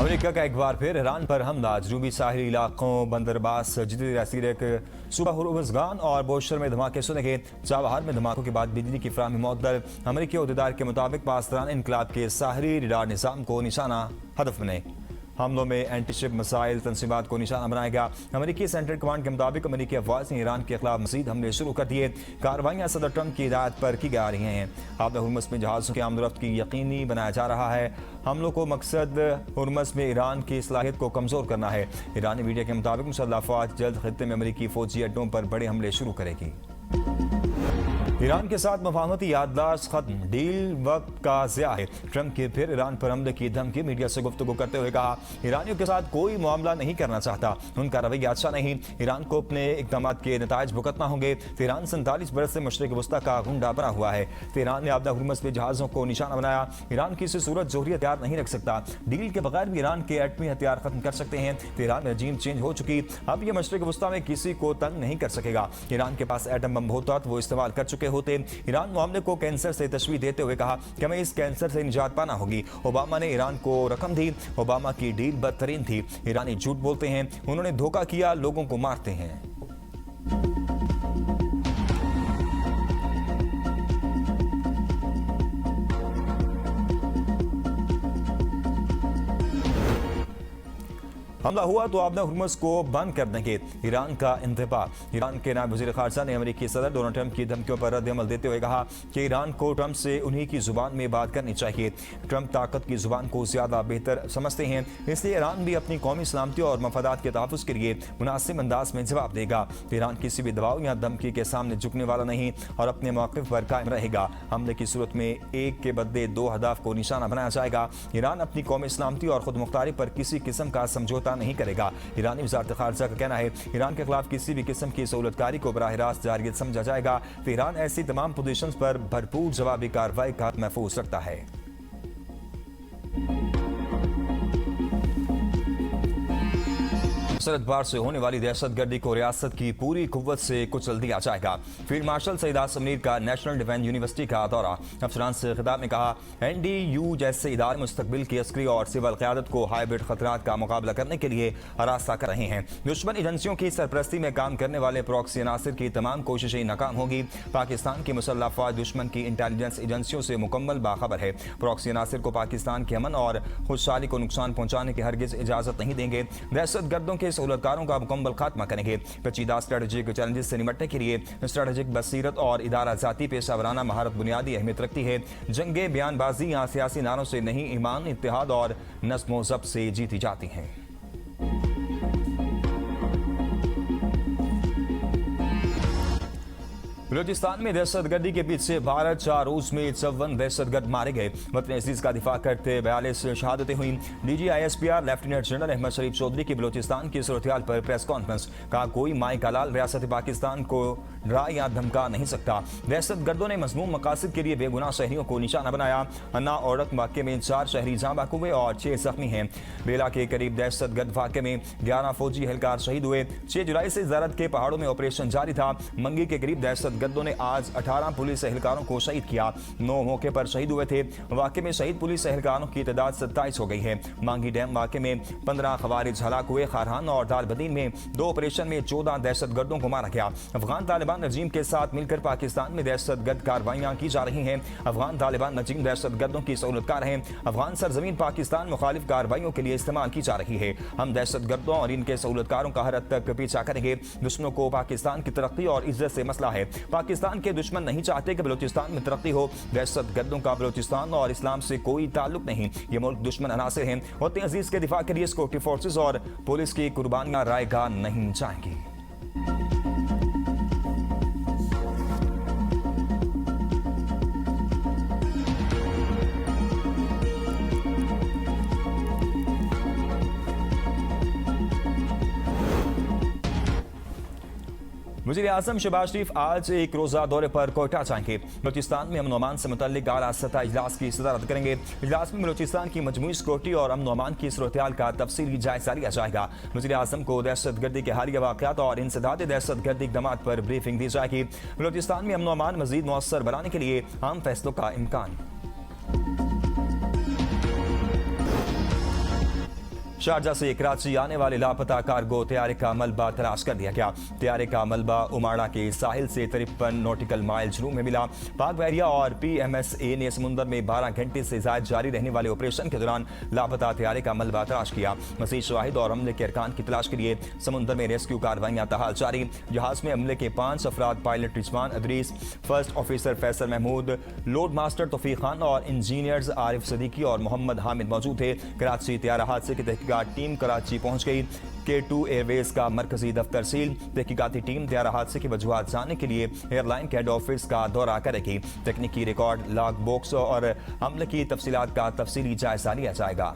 America का एक बार फिर ईरान पर हमला। जनूबी साहिली इलाकों बंदरबास जदीद सीरक सुबह हुर्मुज़गान और बोशर में धमाके सुने गए। चाबहार में धमाकों के बाद बिजली की फराहमी मुअत्तल। अमेरिकी अहदेदार के मुताबिक पासदारान इनकलाब के साहरी रडार निज़ाम को निशाना हदफ बने। हमलों में एंटी शिप मिसाइल तंसीबात को निशाना बनाया गया। अमेरिकी सेंट्रल कमांड के मुताबिक अमेरिकी अफवाज ने ईरान के खिलाफ मजीद हमले शुरू कर दिए। कार्रवाइयाँ सदर ट्रंप की हिदायत पर की जा रही हैं। आब हुर्मुज़ में जहाज़ों की आमदरफ्त की यकीनी बनाया जा रहा है। हमलों को मकसद हुर्मुज़ में ईरान की सलाहियत को कमज़ोर करना है। ईरानी मीडिया के मुताबिक मुसल्लह अफवाज जल्द खित्ते में अमेरिकी फौजी अड्डों पर बड़े हमले शुरू करेगी। ईरान के साथ मुफाहमती याददाश्त खत्म, डील वक्त का ज़िया है। ट्रंप के फिर ईरान पर हमले की धमकी। मीडिया से गुफ्तगू करते हुए कहा, ईरानियों के साथ कोई मामला नहीं करना चाहता, उनका रवैया अच्छा नहीं। ईरान को अपने इक़दाम के नताइज भुगतना होंगे। तेहरान 47 बरस से मशरिक़ वस्ता का गुंडा बना हुआ है। तेहरान ने आबदा हुर्मुज़ में जहाज़ों को निशाना बनाया। ईरान किसी सूरत जोहरी हथियार नहीं रख सकता। डील के बगैर भी ईरान के एटमी हथियार खत्म कर सकते हैं। तेहरान में रजीम चेंज हो चुकी, अब यह मशरिक़ वस्ता में किसी को तंग नहीं कर सकेगा। ईरान के पास एटम बम होता तो वो इस्तेमाल कर चुके होते। ईरान मामले को कैंसर से तशबीह देते हुए कहा कि हमें इस कैंसर से निजात पाना होगी। ओबामा ने ईरान को रकम दी। ओबामा की डील बदतरीन थी। ईरानी झूठ बोलते हैं, उन्होंने धोखा किया, लोगों को मारते हैं। हमला हुआ तो आबदा हुर्मुज़ को बंद कर देंगे, ईरान का इंतबाह। ईरान के नायब वज़ीर ख़ारजा ने अमेरिकी सदर डोनाल्ड ट्रंप की धमकियों पर रद्द-ए-अमल देते हुए कहा कि ईरान को ट्रंप से उन्हीं की ज़ुबान में बात करनी चाहिए। ट्रंप ताकत की ज़ुबान को ज़्यादा बेहतर समझते हैं, इसलिए ईरान भी अपनी कौमी सलामती और मफादात के तहफ़्फ़ुज़ के लिए मुनासिब अंदाज में जवाब देगा। ईरान किसी भी दबाव या धमकी के सामने झुकने वाला नहीं और अपने मौक़िफ़ पर कायम रहेगा। हमले की सूरत में एक के बदले दो हदाफ को निशाना बनाया जाएगा। ईरान अपनी कौमी सलामती और खुद मुख्तारी पर किसी किस्म का समझौता नहीं करेगा। ईरानी वज़ारत ख़ारजा का कहना है, ईरान के खिलाफ किसी भी किस्म की सहूलतकारी को बराह रास्त जारियत समझा जाएगा। तो ईरान ऐसी तमाम पोजीशंस पर भरपूर जवाबी कार्रवाई का महफूज रखता है। सरहद पार से होने वाली दहशतगर्दी को रियासत की पूरी कुव्वत से कुचल दिया जाएगा। फील्ड मार्शल सईद आसिम मुनीर का नेशनल डिफेंस यूनिवर्सिटी का दौरा। अफसरान से खिताब में कहा, NDU जैसे इदारे मुस्तकबिल की अस्करी और सिविल क़यादत को हाइब्रिड खतरात का मुकाबला करने के लिए आरास्ता कर रहे हैं। दुश्मन एजेंसियों की सरपरस्ती में काम करने वाले प्रॉक्सी अनासिर की तमाम कोशिशें नाकाम होगी। पाकिस्तान की मुसल्लह अफ़वाज दुश्मन की इंटेलिजेंस एजेंसियों से मुकम्मल बाखबर है। प्रॉक्सी अनासिर को पाकिस्तान के अमन और खुशहाली को नुकसान पहुँचाने की हरगिज़ इजाज़त नहीं देंगे। दहशतगर्दों के सहूलतकारों का मुकम्मल खात्मा करेंगे। पेचीदा स्ट्रेटेजिक चैलेंजेस से निपटने के लिए स्ट्रेटेजिक बसीरत और इदारा जाती पेशा वराना महारत बुनियादी अहमियत रखती है। जंगे बयानबाजी या सियासी नारों से नहीं, ईमान, इत्तेहाद और नज़्म ज़ब्त से जीती जाती हैं। बलूचिस्तान में दहशतगर्दी के पीछे भारत, 4 रूस में 54 दहशतगर्द मारे गए। वतन अजीज का दिफा करते 42 शहादतें हुई। DGISPR लेफ्टिनेंट जनरल अहमद शरीफ चौधरी की बलूचिस्तान की सूरत-ए-हाल पर प्रेस कॉन्फ्रेंस। कहा, कोई माई का लाल रियासत पाकिस्तान को डरा या धमका नहीं सकता। दहशतगर्दों ने मज़मूम मकासद के लिए बेगुनाह शहरियों को निशाना बनाया। अन्ना औरत वाक़े में 4 शहरी जाँ बहक हुए और 6 जख्मी हैं। बेला के करीब दहशतगर्द वाक़े में 11 फौजी एहलकार शहीद हुए। 6 जुलाई से ज़रद के पहाड़ों में ऑपरेशन जारी था। मंगी के करीब दहशतगर्दों ने आज 18 पुलिस एहलकारों को शहीद किया। 9 मौके पर शहीद हुए थे। वाक़े में शहीद पुलिस एहलकारों की तादाद 27 हो गई है। मांगी डैम वाक़े में 15 खवारिज हलाक हुए। खारहान और दालबदीन में 2 ऑपरेशन में 14 दहशतगर्दों को मारा गया। अफगान तालिबान रजीम के साथ मिलकर पाकिस्तान में दहशतगर्द कार्रवाइयां की जा रही हैं। अफगान तालिबान रजीम दहशतगर्दों की सहूलतकार हैं। अफगान सरजमीन पाकिस्तान मुखालिफ कार्रवाइयों के लिए इस्तेमाल की जा रही है। हम दहशतगर्दों और इनके सहूलतकारों का हर हद तक पीछा करेंगे। दुश्मनों को पाकिस्तान की तरक्की और इज्जत से मसला है। पाकिस्तान के दुश्मन नहीं चाहते कि बलूचिस्तान में तरक्की हो। दहशतगर्दों का बलूचिस्तान और इस्लाम से कोई ताल्लुक नहीं। ये मुल्क दुश्मन अनासिर हैं। वतन अजीज के दिफा के लिए सिक्योरिटी फोर्सेज और पुलिस की कुर्बानियां रायगा नहीं जाएंगी। वज़ीर आज़म शहबाज शरीफ आज एक रोज़ा दौरे पर कोयटा जाएंगे। बलूचिस्तान में अमन अमान से मुतल्लिक़ आला सतह इजलास की सदारत करेंगे। इजलास में बलूचिस्तान की मजमूई सिक्योरिटी और अमन अमान की सूरत-ए-हाल का तफसीली जायजा लिया जाएगा। वज़ीर आज़म को दहशतगर्दी के हालिया वाक़यात और इंसदाद दहशतगर्दी इक़दामात पर ब्रीफिंग दी जाएगी। बलूचिस्तान में अमन अमान मज़ीद मुअस्सर बनाने के लिए आम फैसलों का इम्कान। शारजा से कराची आने वाले लापता कार्गो तैयारे का मलबा तलाश कर दिया गया। तैयारे का मलबा उमाड़ा के साहिल से 53 नॉटिकल माइल जुनूब में मिला। पाक बहरिया और PMSA ने समुद्र में 12 घंटे से ज्यादा जारी रहने वाले ऑपरेशन के दौरान लापता तैयारे का मलबा तलाश किया। मजीद शाहिद और अमले के अरकान की तलाश के लिए समुद्र में रेस्क्यू कार्रवाइयां ताहाल जारी। जहाज में अमले के 5 अफराद pilot Rizwan Adrees, first officer Faisal Mahmood, load master Taufeeq Khan और इंजीनियर्स आरिफ सदीकी और मोहम्मद हामिद मौजूद थे। कराची तैयारा हादसे की तहकीकात टीम कराची पहुंच गई। K2 एयरवेज का मरकजी दफ्तर सील। तहकीकाती टीम तैयारा हादसे की वजूहात जानने के लिए एयरलाइन के हेड ऑफिस का दौरा करेगी। तकनीकी रिकॉर्ड, लॉग बुक्स और हमले की तफसीलात का तफसीली जायजा लिया जाएगा।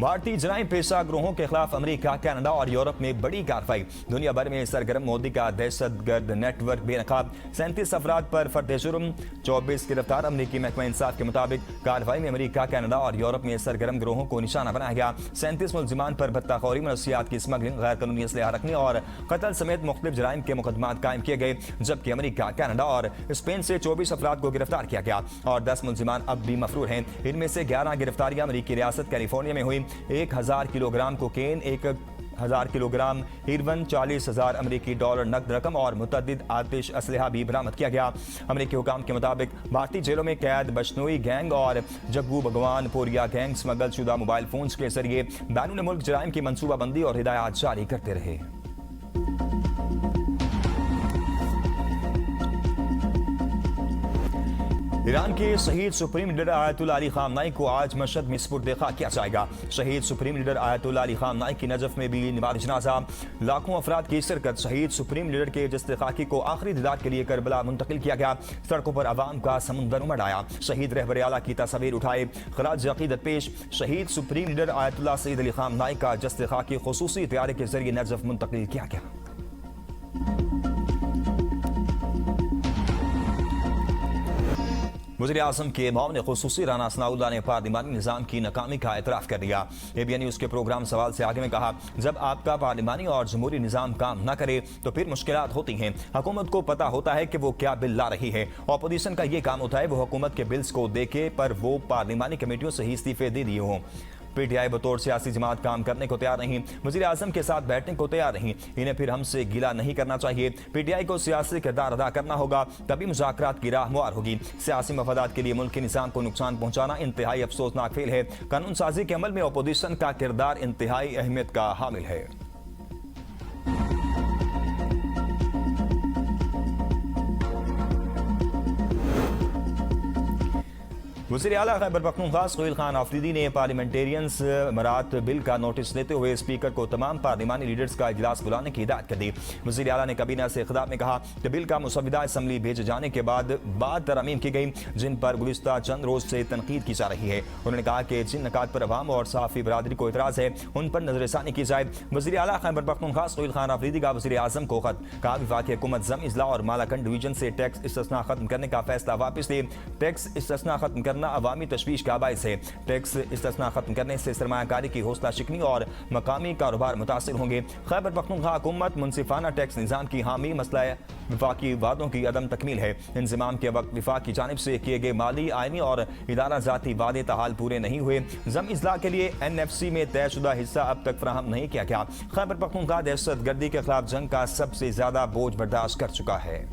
भारतीय जराइम पेशा ग्रोहों के खिलाफ अमेरिका, कनाडा और यूरोप में बड़ी कार्रवाई। दुनिया भर में सरगर्म मोदी का दहशतगर्द नेटवर्क बेनकाब। 37 अफराद पर फर्द जुर्म, 24 गिरफ्तार। अमेरिकी महकमा इंसाफ के मुताबिक कार्रवाई में अमेरिका, कनाडा और यूरोप में सरगर्म ग्रोहों को निशाना बनाया गया। 37 मुलजिमान पर बत्ताखोरी, मनशियात की स्मगलिंग, गैर कानूनी असलहा रखने और कत्ल समेत मुख्तलिफ जराइम के मुकदमात कायम किए गए। जबकि अमेरिका, कनाडा और स्पेन से 24 अफराद को गिरफ्तार किया गया और 10 मुलजिमान अब भी मफरूर हैं। इनमें से 11 गिरफ्तारियां अमेरिकी रियासत कैलिफोर्निया में हुई। 1000 किलोग्राम कोकेन, 1000 किलोग्राम हीरोइन, 40,000 अमेरिकी डॉलर नकद रकम और मुतअद्दिद आतिश असलहा भी बरामद किया गया। अमेरिकी हुकाम के मुताबिक भारतीय जेलों में कैद बशनोई गैंग और जग्गू भगवान पोरिया गैंग स्मगल शुदा मोबाइल फोन के जरिए बैरून मुल्क जराइम की मनसूबाबंदी और हिदायत जारी करते रहे। ईरान के शहीद सुप्रीम लीडर आयतुल्ला अली खामनाई को आज मशहद में सुपुर्द-ए-खाक किया जाएगा। शहीद सुप्रीम लीडर आयतुल्ला अली खामनाई की नजफ में भी नमाज जनाजा। लाखों अफराद की शिरकत। शहीद सुप्रीम लीडर के जस्ते-खाकी को आखिरी दीदार के लिए करबला मुंतकिल किया गया। सड़कों पर आवाम का समुंदर उमड़ आया। शहीद रहबर आला की तस्वीर उठाए, खराज अकीदत पेश। शहीद supreme leader Ayatollah Sayyid Ali Khamenei का जस्ते-खाकी खुसूसी तैयारे के जरिए नजफ मुंतकिल किया गया। वज़ीर आज़म के मामले खुसूसी राना सनाउल्लाह ने पार्लिमानी निज़ाम की नाकामी का एतराफ़ कर दिया। ABN न्यूज़ के प्रोग्राम सवाल से आगे में कहा, जब आपका पार्लिमानी और जमहूरी निज़ाम काम न करे तो फिर मुश्किलात होती हैं। हुकूमत को पता होता है कि वो क्या बिल ला रही है। अपोजिशन का ये काम होता है वो हुकूमत के बिल्स को देखे, पर वो पार्लिमानी कमेटियों से ही इस्तीफे दे दिए हों। PTI बतौर सियासी जमात काम करने को तैयार नहीं, वज़ीर आज़म के साथ बैठने को तैयार नहीं। इन्हें फिर हमसे गिला नहीं करना चाहिए। PTI को सियासी किरदार अदा करना होगा, तभी मुज़ाकरात की राह हमवार होगी। सियासी मफादात के लिए मुल्क के निज़ाम को नुकसान पहुँचाना इंतहाई अफसोसनाक फेल है। कानून साजी के अमल में अपोजिशन का किरदार इंतहाई अहमियत का हामिल है। वज़ीर आला खैबर पख्तूनख्वा सोहेल खान आफरीदी ने पार्लियामेंटेरियंस मरात बिल का नोटिस देते हुए स्पीकर को तमाम पार्लिमानी लीडर्स का इजलास बुलाने की हिदायत कर दी। वज़ीर आला ने काबीना से खिताब में कहा कि बिल का मुसविदा असम्बली भेजे जाने के बाद तरमीम की गई, जिन पर गुज़िश्ता चंद रोज से तनकीद की जा रही है। उन्होंने कहा कि जिन निकात पर अवाम और सहाफ़ी बरादरी को एतराज़ है उन पर नजरसानी की जाए। वज़ीर आला खैबर पख्तूनख्वा सोहेल खान आफरीदी का वज़ीर आज़म को खत। कहा, वफाकी हुकूमत जम इजला और मालाकंड डिवीजन से टैक्स इस्तिस्ना खत्म करने का फैसला वापस ले। टैक्स इस्तिस्ना खत्म करना अवामी तशवीश का बाइस है। टैक्स इस्तिस्ना खत्म करने से सरमायाकारी की हौसला शिकनी और मकामी कारोबार मुतासिर होंगे। खैबर पख्तूनख्वा हुकूमत मुनसिफाना टैक्स निज़ाम की हामी, मसला विफाकी वादों की अदम तकमील है। इंज़माम के वक्त विफाक की जानिब से किए गए माली, आइनी और इदारा जाती वादे ताहाल पूरे नहीं हुए। जम इजला के लिए NFC में तयशुदा हिस्सा अब तक फराहम नहीं किया गया। खैबर पख्तूनख्वा दहशत गर्दी के खिलाफ जंग का सबसे ज्यादा बोझ बर्दाश्त कर चुका है।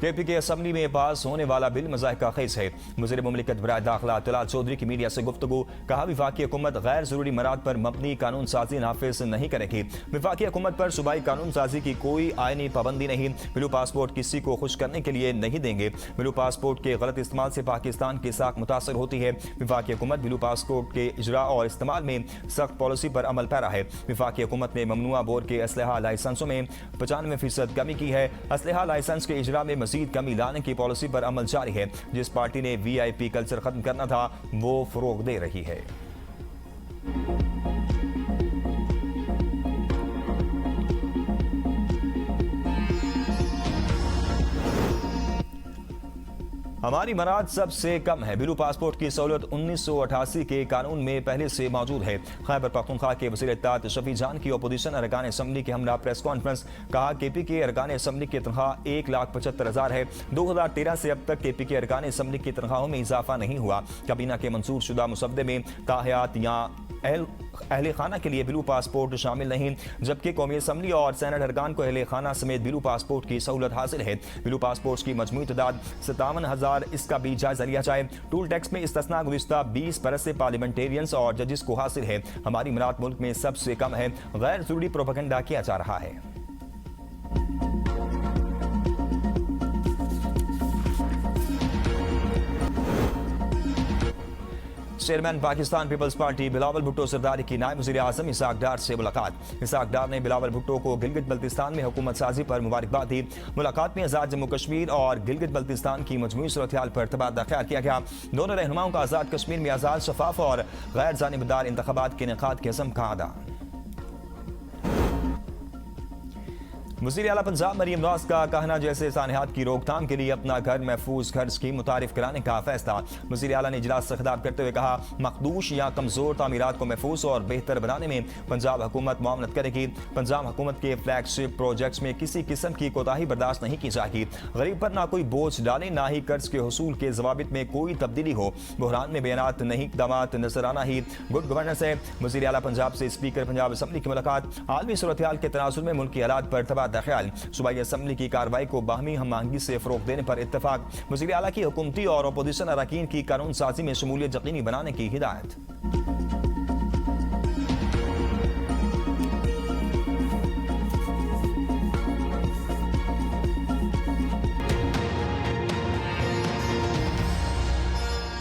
KP के असम्बली में पास होने वाला बिल मज़ाहिका खेज है। वज़ीर मुमलिकत बराए दाखिला तलात चौधरी की मीडिया से गुफ्तगू। कहा, विफाकी हुकूमत गैर जरूरी मराद पर मबनी कानून साजी नाफिज नहीं करेगी। विफाकी हुकूमत पर सूबाई कानून साजी की कोई आईनी पाबंदी नहीं। ब्लू पासपोर्ट किसी को खुश करने के लिए नहीं देंगे। ब्लू पासपोर्ट के गलत इस्तेमाल से पाकिस्तान की साख मुतासर होती है। विफाकी हुकूमत ब्लू पासपोर्ट के इजरा और इस्तेमाल में सख्त पॉलिसी पर अमल पैरा है। विफाकी हुकूमत ने ममनुआ बोर के असलहा लाइसेंसों में 95% कमी की है। असलहा लाइसेंस के इजरा में मजीद कमी लाने की पॉलिसी पर अमल जारी है। जिस पार्टी ने VIP कल्चर खत्म करना था वो फरोग दे रही है। हमारी मराद सबसे कम है। बिलू पासपोर्ट की सहूलत 1988 के कानून में पहले से मौजूद है। खैबर पख्तूनख्वा के वज़ीर इत्तेहाद शफी जान की अपोजिशन अरकान असम्बली के हमरा प्रेस कॉन्फ्रेंस। कहा KP के अरकान असम्बली की तनख्वाह 1,75,000 है। 2013 से अब तक KP के अरकान असम्बली की तनख्वाहों में इजाफा नहीं हुआ। काबीना के मंसूर शुदा मुसद्दे में ताहयात या अहले खाना के लिए बिलू पासपोर्ट शामिल नहीं, जबकि कौमी असम्बली और सेनेट अरकान को अहले खाना समेत बिलू पासपोर्ट की सहूलत हासिल है। बिलू पासपोर्ट की मजमूई तादाद 57,000। इसका भी जायजा लिया जाए। टूल टैक्स में इस्तिस्ना गुज़िश्ता 20 बरस से पार्लियामेंटेरियंस और जजेस को हासिल है। हमारी मराद मुल्क में सबसे कम है। गैर जरूरी प्रोपेगेंडा किया जा रहा है। Chairman Pakistan peoples party Bilawal Bhutto Zardari की नायब वज़ीर आज़म इसाक डार से मुलाकात। इसाक डार ने बिलावल भुट्टो को गिलगित बल्तिस्तान में हुकूमत साजी पर मुबारकबाद दी। मुलाकात में आज़ाद जम्मू कश्मीर और गिलगित बल्तिस्तान की मजमूई सूरत-ए-हाल पर तबादला ख्याल किया गया। दोनों रहनुमाओं का आज़ाद कश्मीर में आज़ाद, शफाफ और गैर जानिबदार इंतखाबात के इनेकाद के अज़्म का अदा। वज़ीर आला पंजाब मरीम नवाज का कहना जैसे सानहात की रोकथाम के लिए अपना घर महफूज घर स्कीम मुतारिफ कराने का फैसला। वज़ीर आला ने इजलास से खिताब करते हुए कहा, मखदूश या कमजोर तामीरात को महफूज और बेहतर बनाने में पंजाब हुकूमत मुआवनत करेगी। पंजाब हुकूमत के फ्लैगशिप प्रोजेक्ट्स में किसी किस्म की कोताही बर्दाश्त नहीं की जाएगी। गरीब पर ना कोई बोझ डाले, ना ही कर्ज के हसूल के जवाबित में कोई तब्दीली हो। बहरान में बयानात नहीं इक़दामात नजर आना ही गुड गवर्नेंस है। वज़ीर आला पंजाब से स्पीकर पंजाब असम्बली की मुलाकात। आलमी सूरत-ए-हाल के तनाजुर में मुल्की हालात पर तबादला ख्याल। सूबाई असम्बली की कार्रवाई को बाहमी हम आहंगी से फरोग देने पर इत्तफाक। वज़ीर आला की हुकूमती और अपोजिशन अरकान की कानून साजी में शमूलियत यकीनी बनाने की हिदायत।